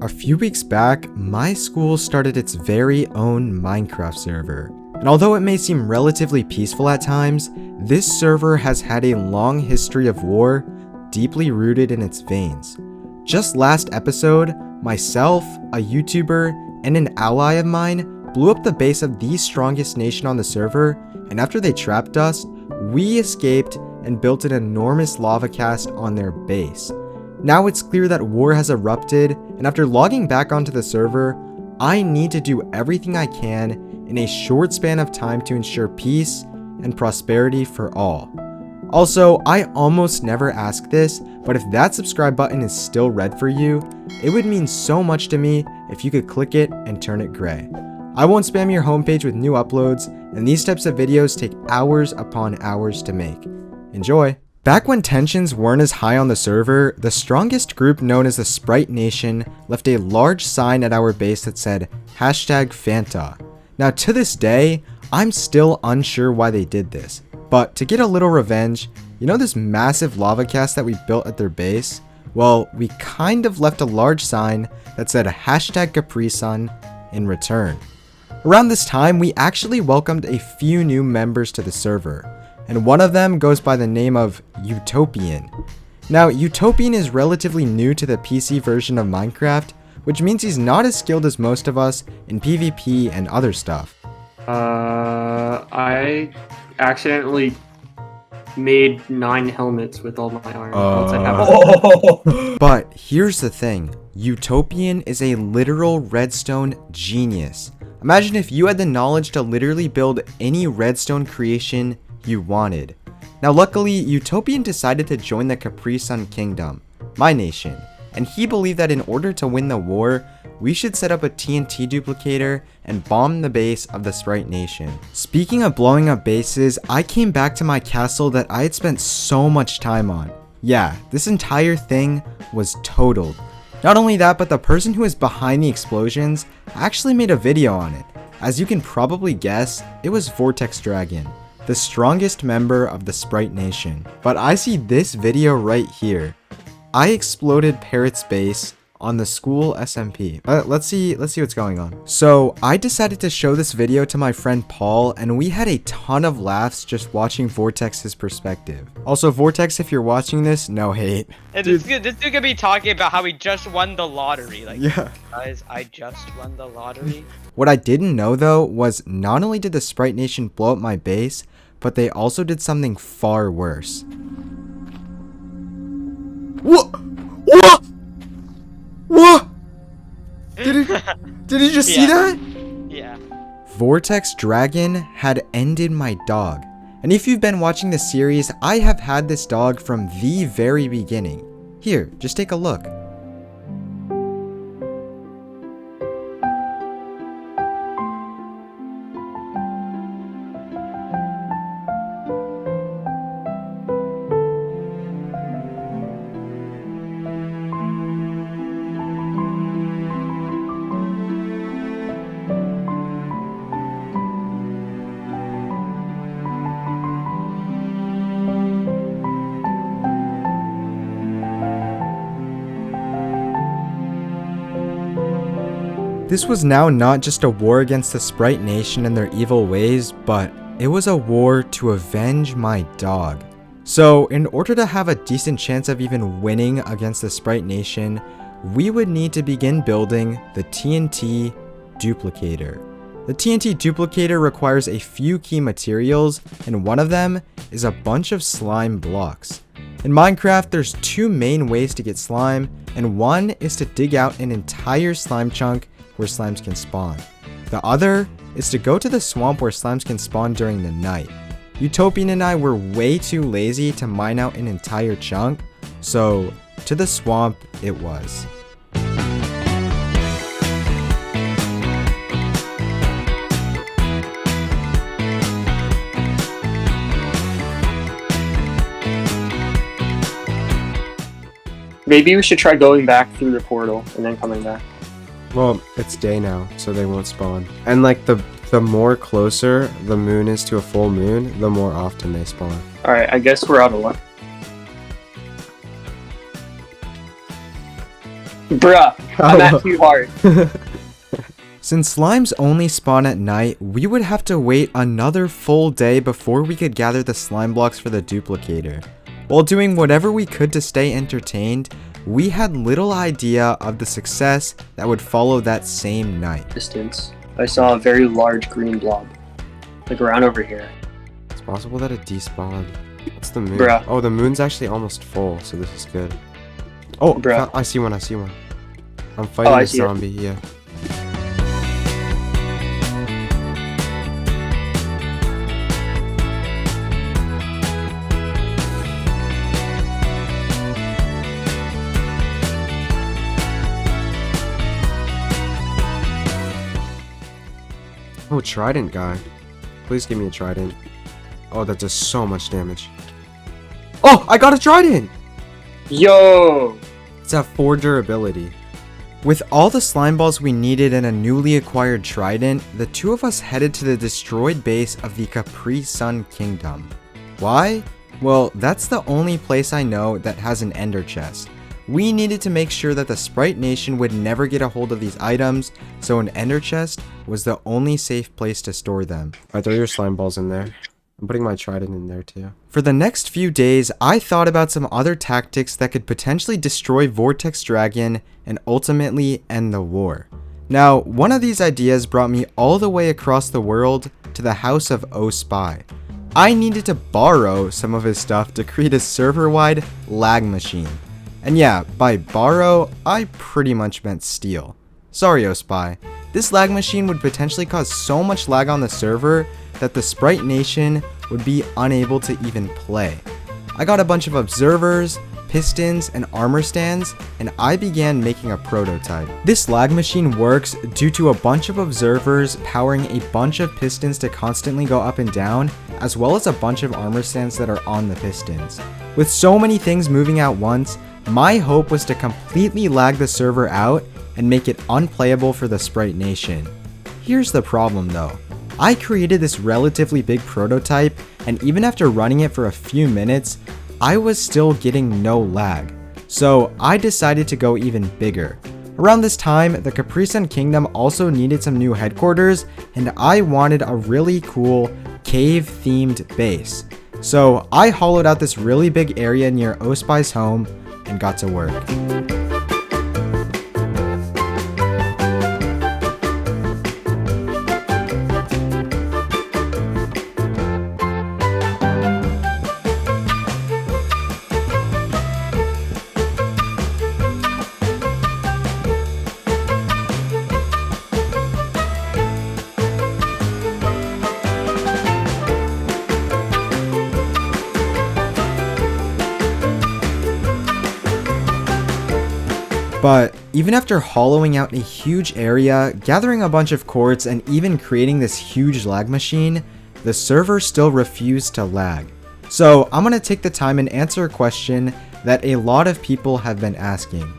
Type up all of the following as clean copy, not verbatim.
A few weeks back, my school started its very own Minecraft server. And although it may seem relatively peaceful at times, this server has had a long history of war deeply rooted in its veins. Just last episode, myself, a YouTuber, and an ally of mine blew up the base of the strongest nation on the server, and after they trapped us, we escaped and built an enormous lava cast on their base. Now it's clear that war has erupted, and after logging back onto the server, I need to do everything I can in a short span of time to ensure peace and prosperity for all. Also, I almost never ask this, but if that subscribe button is still red for you, it would mean so much to me if you could click it and turn it gray. I won't spam your homepage with new uploads, and these types of videos take hours upon hours to make. Enjoy! Back when tensions weren't as high on the server, the strongest group known as the Sprite Nation left a large sign at our base that said #Fanta. Now to this day, I'm still unsure why they did this, but to get a little revenge, you know this massive lava cast that we built at their base? Well, we kind of left a large sign that said #CapriSun in return. Around this time, we actually welcomed a few new members to the server, and one of them goes by the name of Utopian. Now, Utopian is relatively new to the PC version of Minecraft, which means he's not as skilled as most of us in PvP and other stuff. I accidentally made 9 helmets with all my iron. Once I have But here's the thing, Utopian is a literal redstone genius. Imagine if you had the knowledge to literally build any redstone creation you wanted. Now luckily, Utopian decided to join the CapriSun Kingdom, my nation, and he believed that in order to win the war, we should set up a TNT duplicator and bomb the base of the Sprite Nation. Speaking of blowing up bases, I came back to my castle that I had spent so much time on. Yeah, this entire thing was totaled. Not only that, but the person who was behind the explosions actually made a video on it. As you can probably guess, it was Vortex Dragon, the strongest member of the Sprite Nation. But I see this video right here. I exploded Parrot's base on the school SMP. Let's see what's going on. So I decided to show this video to my friend Paul, and we had a ton of laughs just watching Vortex's perspective. Also, Vortex, if you're watching this, no hate. And this dude could be talking about how he just won the lottery. Like, yeah. Guys, I just won the lottery. What I didn't know though was not only did the Sprite Nation blow up my base, but they also did something far worse. What? What? What? Did you just see that? Yeah. Vortex Dragon had ended my dog. And if you've been watching the series, I have had this dog from the very beginning. Here, just take a look. This was now not just a war against the Sprite Nation and their evil ways, but it was a war to avenge my dog. So in order to have a decent chance of even winning against the Sprite Nation, we would need to begin building the TNT duplicator. The TNT duplicator requires a few key materials, and one of them is a bunch of slime blocks. In Minecraft, there's 2 main ways to get slime, and one is to dig out an entire slime chunk where slimes can spawn. The other is to go to the swamp where slimes can spawn during the night. Utopian and I were way too lazy to mine out an entire chunk, so to the swamp it was. Maybe we should try going back through the portal and then coming back. Well, it's day now, so they won't spawn. And like the more closer the moon is to a full moon, the more often they spawn. Alright, I guess we're out of luck. Bruh, I'm at too hard. Since slimes only spawn at night, we would have to wait another full day before we could gather the slime blocks for the duplicator. While doing whatever we could to stay entertained, we had little idea of the success that would follow that same night. Distance, I saw a very large green blob. Like around over here. It's possible that it despawned. What's the moon? Bruh. Oh, the moon's actually almost full, so this is good. Oh, Bruh. I see one. I see one. I'm fighting I a see it. zombie. Yeah. Oh, trident guy. Please give me a trident. Oh, that does so much damage. Oh, I got a trident! Yo! It's at 4 durability. With all the slime balls we needed and a newly acquired trident, the two of us headed to the destroyed base of the Capri Sun Kingdom. Why? Well, that's the only place I know that has an ender chest. We needed to make sure that the Sprite Nation would never get a hold of these items, so an ender chest was the only safe place to store them. Alright, throw your slime balls in there. I'm putting my trident in there too. For the next few days, I thought about some other tactics that could potentially destroy Vortex Dragon and ultimately end the war. Now, one of these ideas brought me all the way across the world to the house of OSpy. I needed to borrow some of his stuff to create a server-wide lag machine. And yeah, by borrow, I pretty much meant steal. Sorry, OSpy. This lag machine would potentially cause so much lag on the server that the Sprite Nation would be unable to even play. I got a bunch of observers, pistons, and armor stands, and I began making a prototype. This lag machine works due to a bunch of observers powering a bunch of pistons to constantly go up and down, as well as a bunch of armor stands that are on the pistons. With so many things moving at once, my hope was to completely lag the server out and make it unplayable for the Sprite Nation. Here's the problem though. I created this relatively big prototype, and even after running it for a few minutes, I was still getting no lag. So I decided to go even bigger. Around this time, the Capri Sun Kingdom also needed some new headquarters, and I wanted a really cool cave-themed base. So I hollowed out this really big area near OSpy's home and got to work. But even after hollowing out a huge area, gathering a bunch of quartz, and even creating this huge lag machine, the server still refused to lag. So I'm gonna take the time and answer a question that a lot of people have been asking.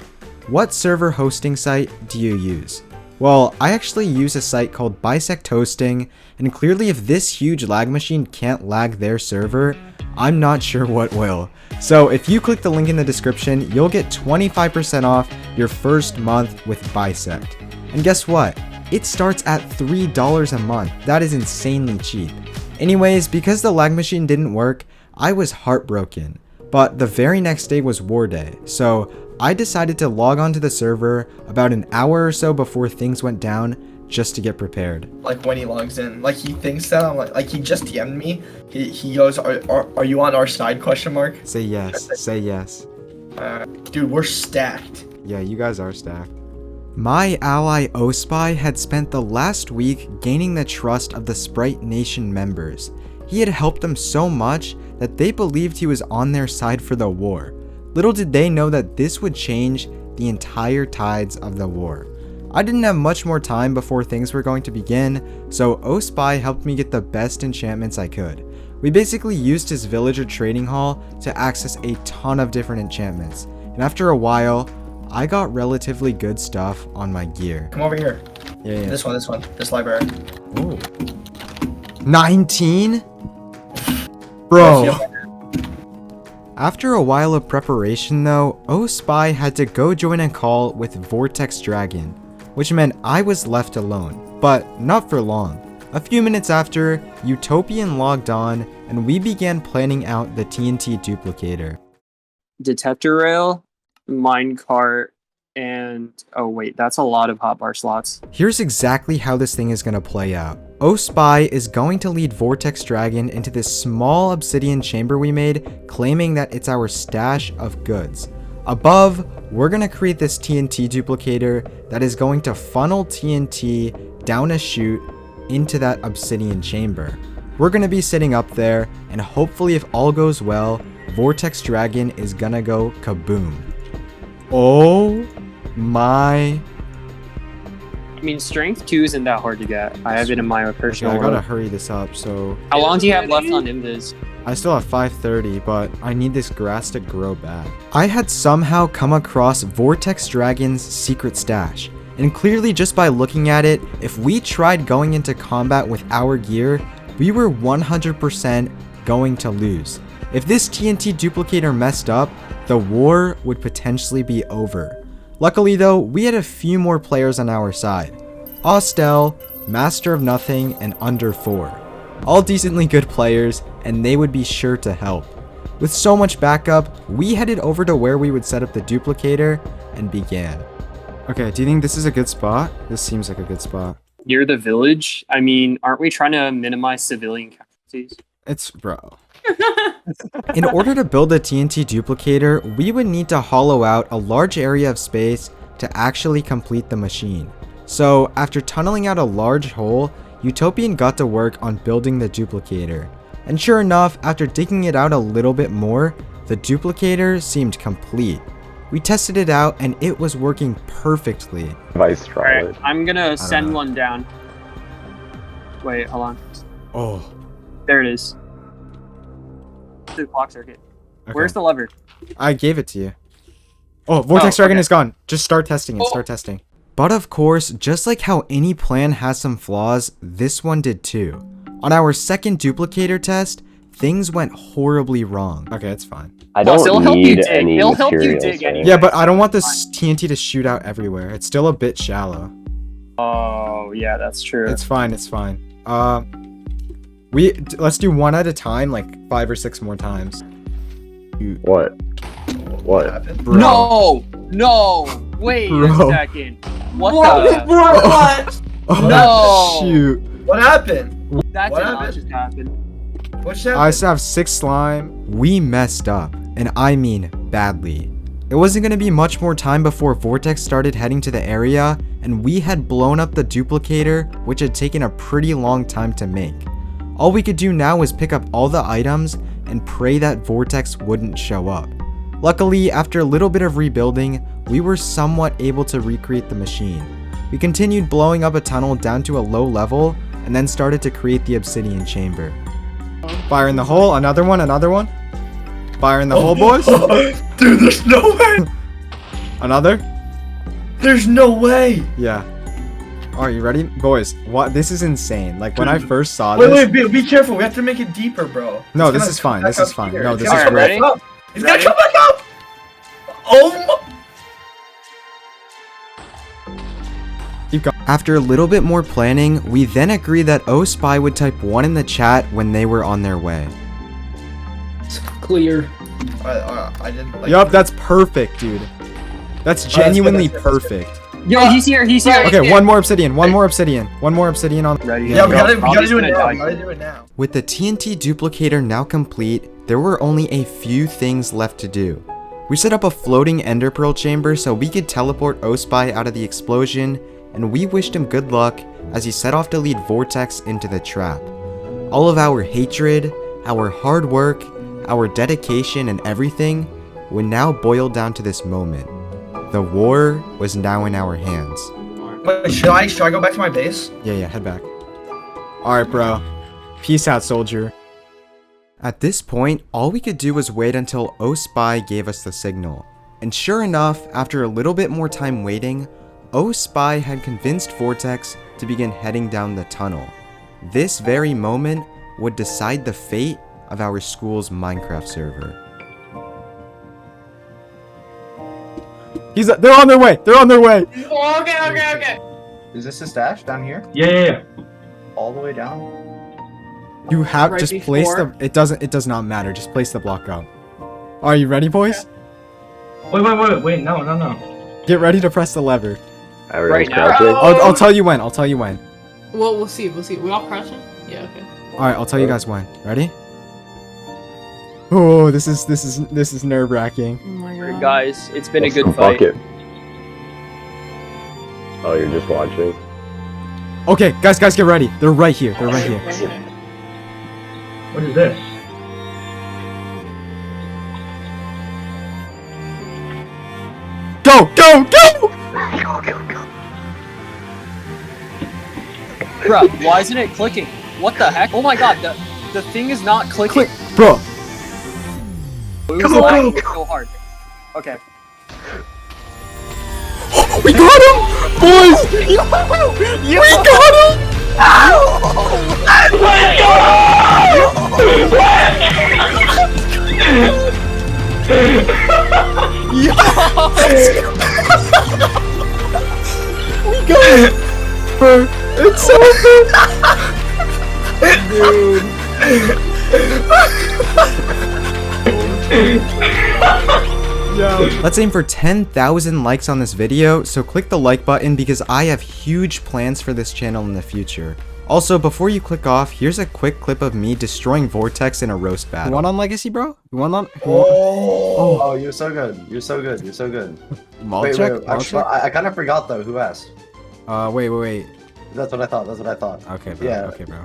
What server hosting site do you use? Well, I actually use a site called Bisect Hosting, and clearly if this huge lag machine can't lag their server, I'm not sure what will. So if you click the link in the description, you'll get 25% off your first month with Bisect. And guess what? It starts at $3 a month. That is insanely cheap. Anyways, because the lag machine didn't work, I was heartbroken. But the very next day was war day, so I decided to log on to the server about an hour or so before things went down just to get prepared. Like when he logs in, like he thinks that I'm like he just DM'd me. He goes, are you on our side? Question mark. Say yes. Say yes. Dude, we're stacked. Yeah, you guys are stacked. My ally OSpy had spent the last week gaining the trust of the Sprite Nation members. He had helped them so much that they believed he was on their side for the war. Little did they know that this would change the entire tides of the war. I didn't have much more time before things were going to begin, so OSpy helped me get the best enchantments I could. We basically used his villager trading hall to access a ton of different enchantments, and after a while, I got relatively good stuff on my gear. Come over here. Yeah. This one. This library. Oh. 19? Bro. After a while of preparation though, Spy had to go join a call with Vortex Dragon, which meant I was left alone, but not for long. A few minutes after, Utopian logged on and we began planning out the TNT duplicator. Detector rail, minecart, and oh wait, that's a lot of hotbar slots. Here's exactly how this thing is going to play out. Spy is going to lead Vortex Dragon into this small obsidian chamber we made, claiming that it's our stash of goods. Above, we're going to create this TNT duplicator that is going to funnel TNT down a chute into that obsidian chamber. We're going to be sitting up there, and hopefully if all goes well, Vortex Dragon is going to go kaboom. Oh my... I mean, strength 2 isn't that hard to get. I have it in my personal I gotta world. hurry this up, so... How long do you have left on Invis? I still have 5:30, but I need this grass to grow back. I had somehow come across Vortex Dragon's secret stash, and clearly just by looking at it, if we tried going into combat with our gear, we were 100% going to lose. If this TNT duplicator messed up, the war would potentially be over. Luckily though, we had a few more players on our side. Austel, Master of Nothing, and Under 4. All decently good players, and they would be sure to help. With so much backup, we headed over to where we would set up the duplicator and began. Okay, do you think this is a good spot? This seems like a good spot. Near the village? I mean, aren't we trying to minimize civilian casualties? It's, bro. In order to build a TNT duplicator, we would need to hollow out a large area of space to actually complete the machine. So, after tunneling out a large hole, Utopian got to work on building the duplicator. And sure enough, after digging it out a little bit more, the duplicator seemed complete. We tested it out and it was working perfectly. Alright, I'm gonna send know. one down. Wait, hold on. Oh. There it is. The clock circuit. Okay. Where's the lever? I gave it to you. Oh, Vortex Dragon okay. is gone. Just start testing it, start testing. But of course, just like how any plan has some flaws, this one did too. On our second duplicator test, things went horribly wrong. Okay, it's fine. I don't it'll help you need dig. any It'll help you materials dig or anyway. Yeah, but I don't want this TNT to shoot out everywhere. It's still a bit shallow. Oh, yeah, that's true. It's fine, it's fine. Let's do one at a time, like 5 or 6 more times. What? What? happened? No! No! Wait Bro. a second. What the? What? Oh, No. shoot. What happened? That What did not happened? just happen. What I happened? still have 6 slime. We messed up, and I mean badly. It wasn't going to be much more time before Vortex started heading to the area, and we had blown up the duplicator, which had taken a pretty long time to make. All we could do now was pick up all the items and pray that Vortex wouldn't show up. Luckily, after a little bit of rebuilding, we were somewhat able to recreate the machine. We continued blowing up a tunnel down to a low level, and then started to create the obsidian chamber. Fire in the hole, another one. Fire in the hole, boys. Dude, there's no way. Another? There's no way. Yeah. Are you ready? Boys, what? This is insane. Like, when I first saw Wait, this... wait, be careful. We have to make it deeper, bro. No, It's this gonna is fine, come this back is up fine. here. No, It's this gonna is come back ready? up. It's Ready? gonna come back up. Oh my. Keep going. After a little bit more planning, we then agreed that Spy would type 1 in the chat when they were on their way. Clear. I didn't like. Yup, that's perfect, dude. That's genuinely that's good, that's good. perfect. Yo, he's here, he's here. Okay, one more obsidian on... Ready? Yeah, we gotta do Robbie's it gonna now. die. We gotta do it now. With the TNT duplicator now complete, there were only a few things left to do. We set up a floating ender pearl chamber so we could teleport Spy out of the explosion, and we wished him good luck as he set off to lead Vortex into the trap. All of our hatred, our hard work, our dedication, and everything would now boil down to this moment. The war was now in our hands. Wait, should I go back to my base? Yeah, head back. Alright, bro. Peace out, soldier. At this point, all we could do was wait until Spy gave us the signal. And sure enough, after a little bit more time waiting, Spy had convinced Vortex to begin heading down the tunnel. This very moment would decide the fate of our school's Minecraft server. They're on their way. They're on their way. Oh, okay. Is this a stash down here? Yeah. All the way down? You have Right just place before. the. It does not matter. Just place the block out. Are you ready, boys? Wait. No. Get ready to press the lever. Everyone's Right now. crouching. I'll tell you when. I'll tell you when. Well, we'll see. We all crouching? Yeah, okay. All right, I'll tell you guys when. Ready? Oh, this is nerve-wracking. Oh my god. Guys, it's been a What's good the fight. bucket? Oh, you're just watching. Okay, guys, get ready. They're right here. They're right here. Okay. What is this? Go! Bruh, why isn't it clicking? What the heck? Oh my god, the thing is not clicking. Click, bro. It was lagging so hard. Okay. We got him, boys. We got him. We got it! Bro, it's over! Dude. Let's aim for 10,000 likes on this video, so click the like button because I have huge plans for this channel in the future. Also, before you click off, here's a quick clip of me destroying Vortex in a roast battle. You want on Legacy, bro? You want on? Oh, you're so good. You're so good. Mall Wait, check? wait. I kind of forgot though. Who asked? Wait. That's what I thought. Okay, bro. Yeah. Okay, bro.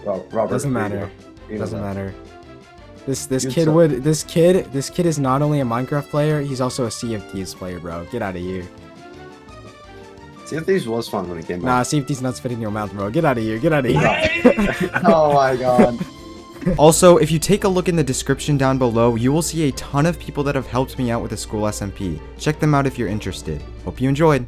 Well, Robert. Doesn't here you matter. go. You know Doesn't that. matter. This Good kid stuff. would. This kid is not only a Minecraft player, he's also a Sea of Thieves player, bro. Get out of here. See if these was fun when it came Nah, out. Sea of Thieves nuts fit in your mouth, bro. Get out of here. Oh my god. Also, if you take a look in the description down below, you will see a ton of people that have helped me out with the school SMP. Check them out if you're interested. Hope you enjoyed.